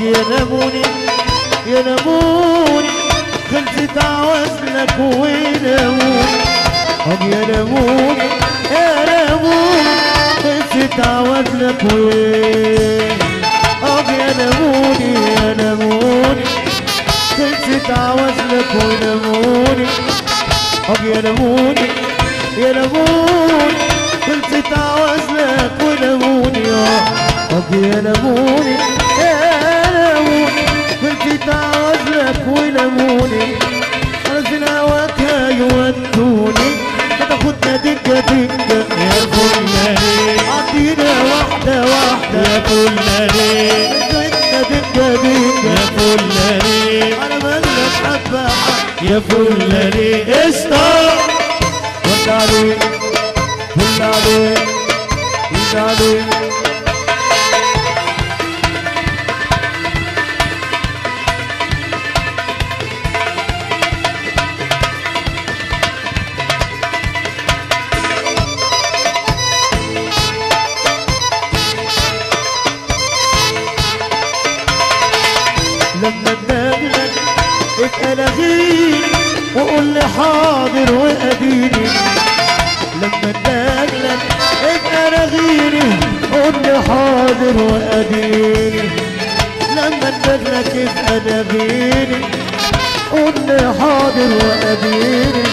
يا لموني يا لموني خلصت عوزلك ونموني يا لموني يا لموني خلصت عوزلك يا لموني يا لموني خلصت عوزلك ونموني يا لموني يا لموني خلصت عوزلك ونموني يا لموني يا لموني خلصت عوزلك ونموني عايزين هواك يودوني هتاخدنا دكة دكة يا فلاني عطينا واحدة واحدة يا فلاني هتاخدنا دكة دكة يا فلاني على مالك حبة حبة يا فلاني استار فل عليك فل عليك فل عليك لما ندملك اتلاغيني وقول لي حاضر واديني لما ندملك اتلاغيني وقول لي حاضر واديني لما ندملك اتلاغيني قول لي حاضر واديني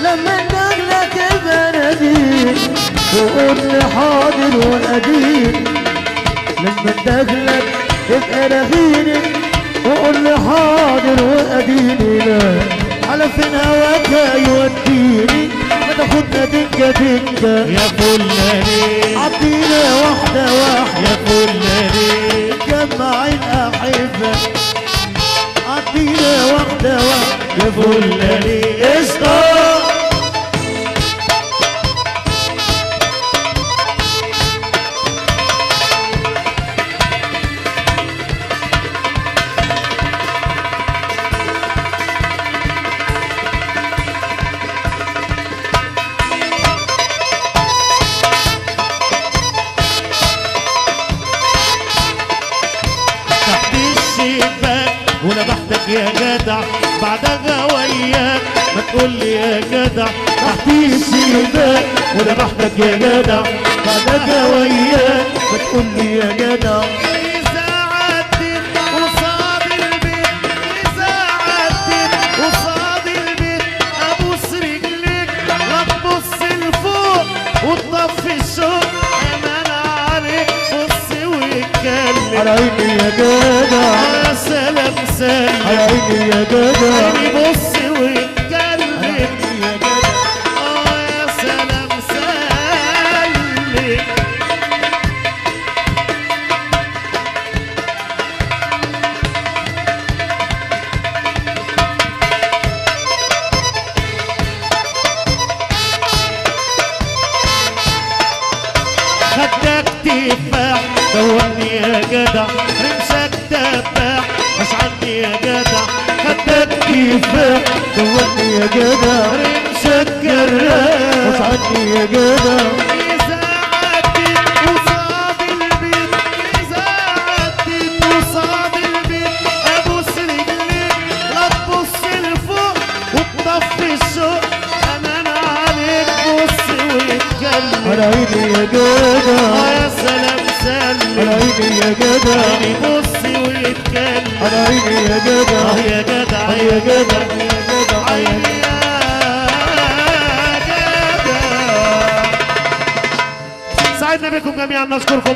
لما ندملك اتلاغيني وقول لي حاضر واديني لما ندملك تبقى رغيني وقول لي حاضر واديني لا على فين هواك يوديني ما تاخدنا دكة دكة يا فلاني عطينا واحدة واحدة يا فلاني جمع الأحبة عطينا واحدة واحدة يا فلاني استار ولمحتك يا جدع بعدها وياك ما تقولي يا جدع تحت الشباك ولمحتك يا جدع بعدها وياك ما تقولي يا جدع إذا عدت قصاد البيت إذا عدت قصاد البيت أبوس رجليك لا تبص لفوق وتطفي الشوق أمان عليك بص واتكلم على عيني يا جدع يا سلام سلم على عيني يا جدع عيني بص واتكلم يا جدع يا سلام سلم خدك تفاح دوقني يا جدع رمشك دباح مش عني يا جدع خدك تفاح دوقني يا جدع رمشك جراح مش عني يا جدع إذا عدت قصاد البيت إذا عدت قصاد البيت أبوس رجليك لا تبص لفوق وتطفي الشوق أمان عليك بص واتكلم على عيني يا جدع يا سلام سلم على عيني يا جدع عيني بص واتكلم على عيني يا جدع يا جدع يا يا جدع جدع يا جدع عيني يا جدع سعدنا بكم جميعا نشكركم.